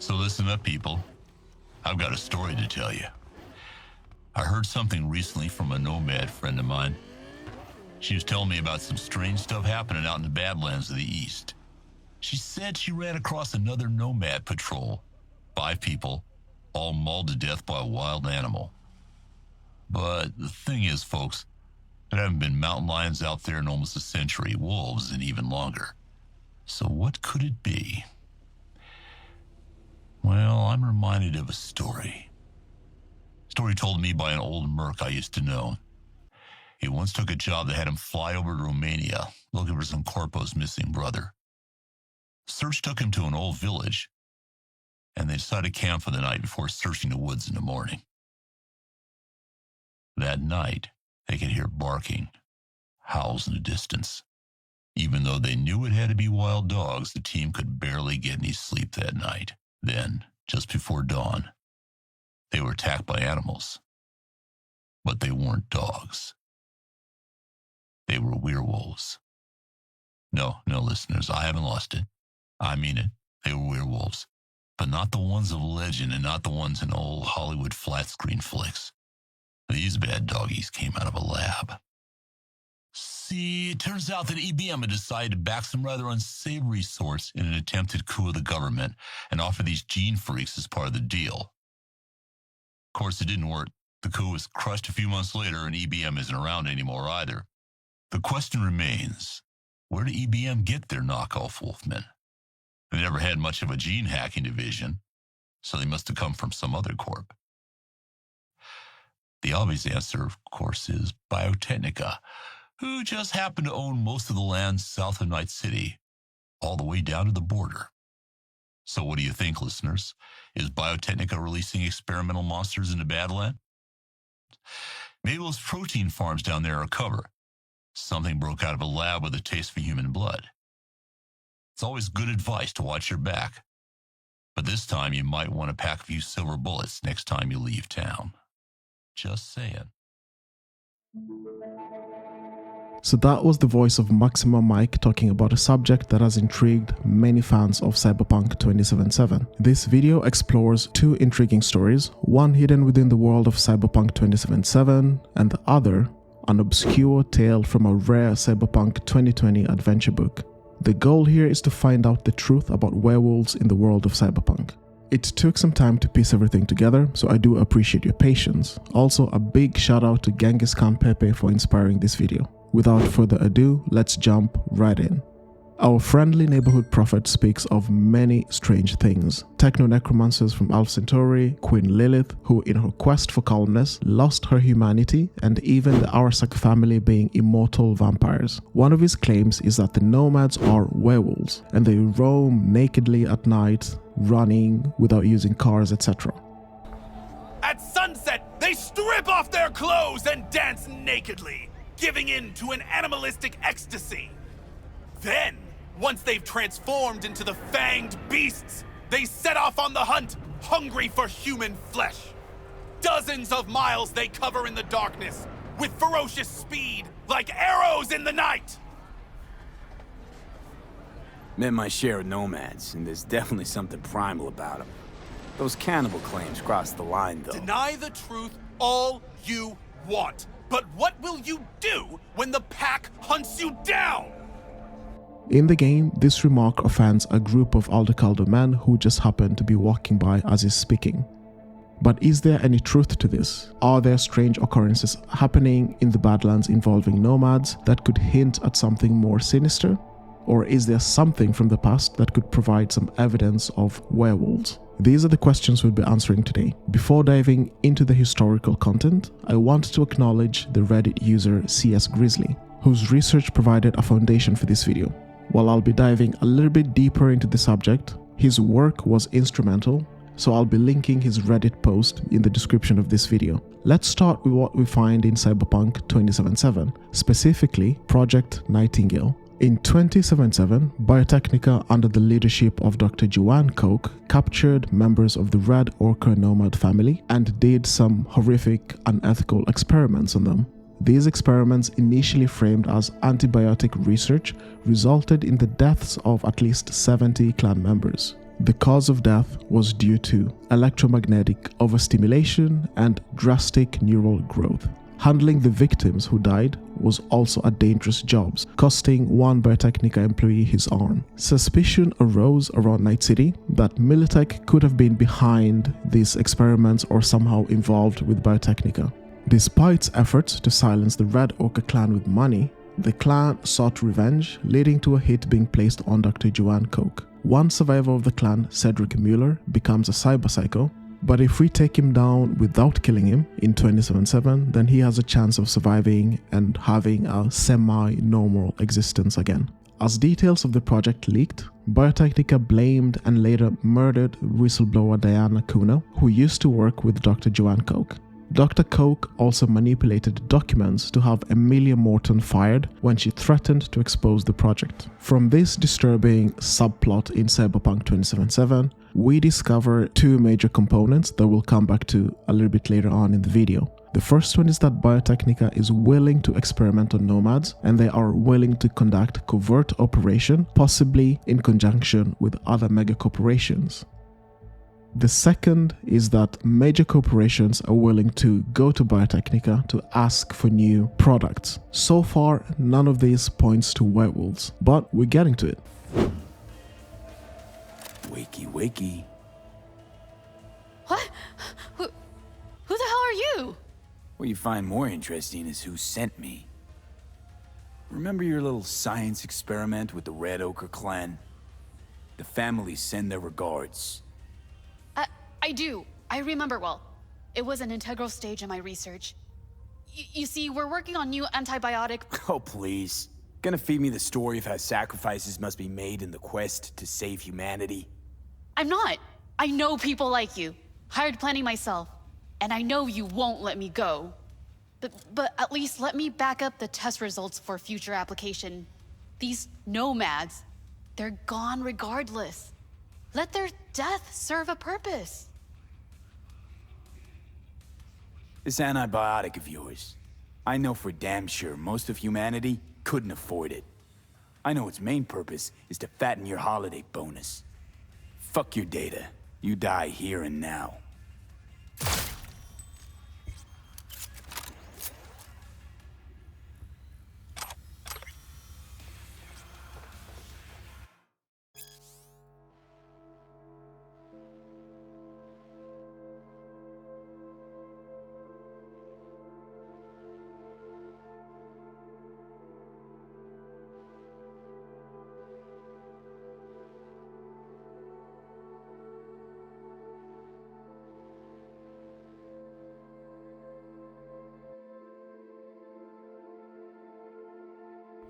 So listen up, people. I've got a story to tell you. I heard something recently from a nomad friend of mine. She was telling me about some strange stuff happening out in the Badlands of the East. She said she ran across another nomad patrol. 5 people, all mauled to death by a wild animal. But the thing is, folks, there haven't been mountain lions out there in almost a century, wolves in even longer. So what could it be? Well, I'm reminded of a story. Story told me by an old merc I used to know. He once took a job that had him fly over to Romania, looking for some corpo's missing brother. Search took him to an old village, and they decided to camp for the night before searching the woods in the morning. That night, they could hear barking, howls in the distance. Even though they knew it had to be wild dogs, the team could barely get any sleep that night. Then, just before dawn, they were attacked by animals. But they weren't dogs. They were werewolves. No, listeners, I haven't lost it. I mean it. They were werewolves. But not the ones of legend and not the ones in old Hollywood flat screen flicks. These bad doggies came out of a lab. See, it turns out that EBM had decided to back some rather unsavory sorts in an attempted coup of the government and offer these gene freaks as part of the deal. Of course, it didn't work. The coup was crushed a few months later and EBM isn't around anymore either. The question remains, where did EBM get their knockoff wolfmen? They never had much of a gene hacking division, so they must have come from some other corp. The obvious answer, of course, is Biotechnica, who just happened to own most of the land south of Night City, all the way down to the border. So what do you think, listeners? Is Biotechnica releasing experimental monsters in the Badlands? Maybe those protein farms down there are a cover. Something broke out of a lab with a taste for human blood. It's always good advice to watch your back. But this time you might want to pack a few silver bullets next time you leave town. Just saying. So that was the voice of Maximum Mike talking about a subject that has intrigued many fans of Cyberpunk 2077. This video explores 2 intriguing stories, one hidden within the world of Cyberpunk 2077 and the other an obscure tale from a rare Cyberpunk 2020 adventure book. The goal here is to find out the truth about werewolves in the world of Cyberpunk. It took some time to piece everything together, so I do appreciate your patience. Also, a big shout out to Genghis Khan Pepe for inspiring this video. Without further ado, let's jump right in. Our friendly neighborhood prophet speaks of many strange things. Techno-necromancers from Alpha Centauri, Queen Lilith, who in her quest for calmness lost her humanity, and even the Arasaka family being immortal vampires. One of his claims is that the Nomads are werewolves, and they roam nakedly at night, running without using cars, etc. At sunset, they strip off their clothes and dance nakedly, giving in to an animalistic ecstasy. Then, once they've transformed into the fanged beasts, they set off on the hunt, hungry for human flesh. Dozens of miles they cover in the darkness, with ferocious speed, like arrows in the night. Met my share of nomads, and there's definitely something primal about them. Those cannibal claims cross the line, though. Deny the truth all you want, but what will you do when the pack hunts you down? In the game, this remark offends a group of Aldecaldo men who just happen to be walking by as he's speaking. But is there any truth to this? Are there strange occurrences happening in the Badlands involving nomads that could hint at something more sinister? Or is there something from the past that could provide some evidence of werewolves? These are the questions we'll be answering today. Before diving into the historical content, I want to acknowledge the Reddit user CS Grizzly, whose research provided a foundation for this video. While I'll be diving a little bit deeper into the subject, his work was instrumental, so I'll be linking his Reddit post in the description of this video. Let's start with what we find in Cyberpunk 2077, specifically Project Nightingale. In 2077, Biotechnica, under the leadership of Dr. Joanne Koch, captured members of the Red Orca Nomad family and did some horrific, unethical experiments on them. These experiments, initially framed as antibiotic research, resulted in the deaths of at least 70 clan members. The cause of death was due to electromagnetic overstimulation and drastic neural growth. Handling the victims who died was also a dangerous job, costing one Biotechnica employee his arm. Suspicion arose around Night City that Militech could have been behind these experiments or somehow involved with Biotechnica. Despite efforts to silence the Red Ochre clan with money, the clan sought revenge, leading to a hit being placed on Dr. Joanne Koch. One survivor of the clan, Cedric Mueller, becomes a cyber psycho, but if we take him down without killing him in 2077, then he has a chance of surviving and having a semi-normal existence again. As details of the project leaked, Biotechnica blamed and later murdered whistleblower Diana Kuna, who used to work with Dr. Joanne Koch. Dr. Koch also manipulated documents to have Emilia Morton fired when she threatened to expose the project. From this disturbing subplot in Cyberpunk 2077, we discover two major components that we'll come back to a little bit later on in the video. The first one is that Biotechnica is willing to experiment on Nomads, and they are willing to conduct covert operation, possibly in conjunction with other mega corporations. The second is that major corporations are willing to go to Biotechnica to ask for new products. So far, none of these points to werewolves, but we're getting to it. Wakey, wakey. What? Who the hell are you? What you find more interesting is who sent me. Remember your little science experiment with the Red Ochre clan? The families send their regards. I do. I remember well. It was an integral stage in my research. You see, we're working on new antibiotic... Oh, please. Gonna feed me the story of how sacrifices must be made in the quest to save humanity? I'm not. I know people like you. Hired planning myself. And I know you won't let me go. But at least let me back up the test results for future application. These Nomads, they're gone regardless. Let their death serve a purpose. This antibiotic of yours, I know for damn sure most of humanity couldn't afford it. I know its main purpose is to fatten your holiday bonus. Fuck your data. You die here and now.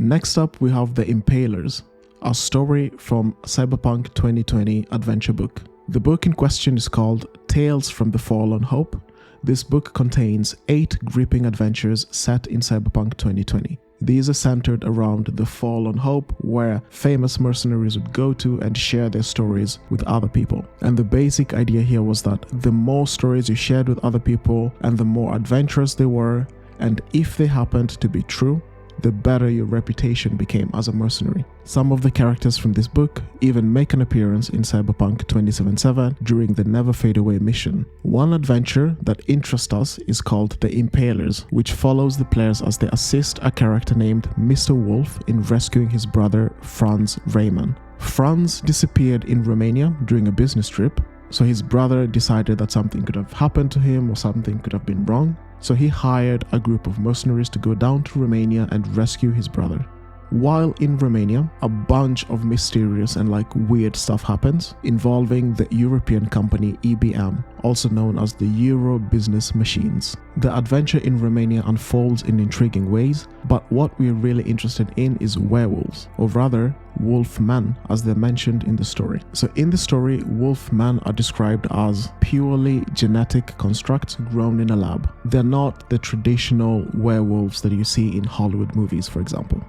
Next up, we have The Impalers, a story from Cyberpunk 2020 adventure book. The book in question is called Tales from the Forlon Hope. This book contains 8 gripping adventures set in Cyberpunk 2020. These are centered around the Forlon Hope, where famous mercenaries would go to and share their stories with other people. And the basic idea here was that the more stories you shared with other people and the more adventurous they were, and if they happened to be true, the better your reputation became as a mercenary. Some of the characters from this book even make an appearance in Cyberpunk 2077 during the Never Fade Away mission. One adventure that interests us is called The Impalers, which follows the players as they assist a character named Mr. Wolf in rescuing his brother Franz Raymond. Franz disappeared in Romania during a business trip, so his brother decided that something could have happened to him or something could have been wrong. So he hired a group of mercenaries to go down to Romania and rescue his brother. While in Romania, a bunch of mysterious and weird stuff happens involving the European company EBM, also known as the Euro Business Machines. The adventure in Romania unfolds in intriguing ways, but what we're really interested in is werewolves, or rather, wolfmen, as they're mentioned in the story. So in the story, wolfmen are described as purely genetic constructs grown in a lab. They're not the traditional werewolves that you see in Hollywood movies, for example.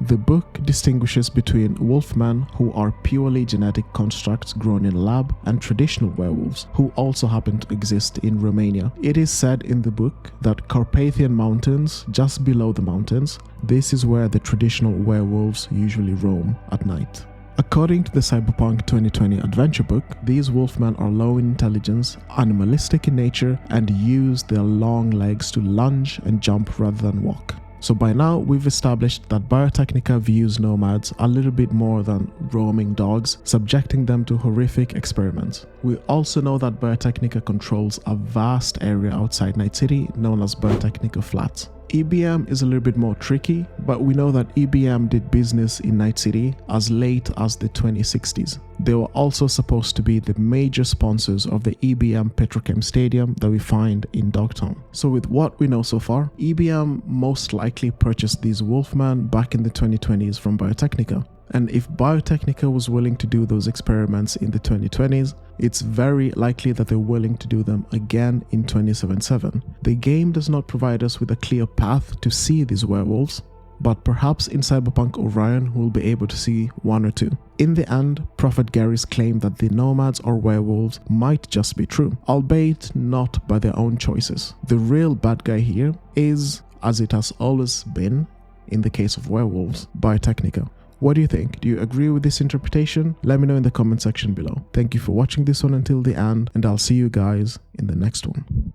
The book distinguishes between wolfmen, who are purely genetic constructs grown in a lab, and traditional werewolves, who also happen to exist in Romania. It is said in the book that Carpathian Mountains, just below the mountains, this is where the traditional werewolves usually roam at night. According to the Cyberpunk 2020 adventure book, these wolfmen are low in intelligence, animalistic in nature, and use their long legs to lunge and jump rather than walk. So by now, we've established that Biotechnica views nomads a little bit more than roaming dogs, subjecting them to horrific experiments. We also know that Biotechnica controls a vast area outside Night City known as Biotechnica Flats. EBM is a little bit more tricky, but we know that EBM did business in Night City as late as the 2060s. They were also supposed to be the major sponsors of the EBM Petrochem Stadium that we find in Dogtown. So with what we know so far, EBM most likely purchased these wolfmen back in the 2020s from Biotechnica. And if Biotechnica was willing to do those experiments in the 2020s, it's very likely that they're willing to do them again in 2077. The game does not provide us with a clear path to see these werewolves, but perhaps in Cyberpunk Orion we'll be able to see one or two. In the end, Prophet Gary's claim that the nomads or werewolves might just be true, albeit not by their own choices. The real bad guy here is, as it has always been in the case of werewolves, Biotechnica. What do you think? Do you agree with this interpretation? Let me know in the comment section below. Thank you for watching this one until the end, and I'll see you guys in the next one.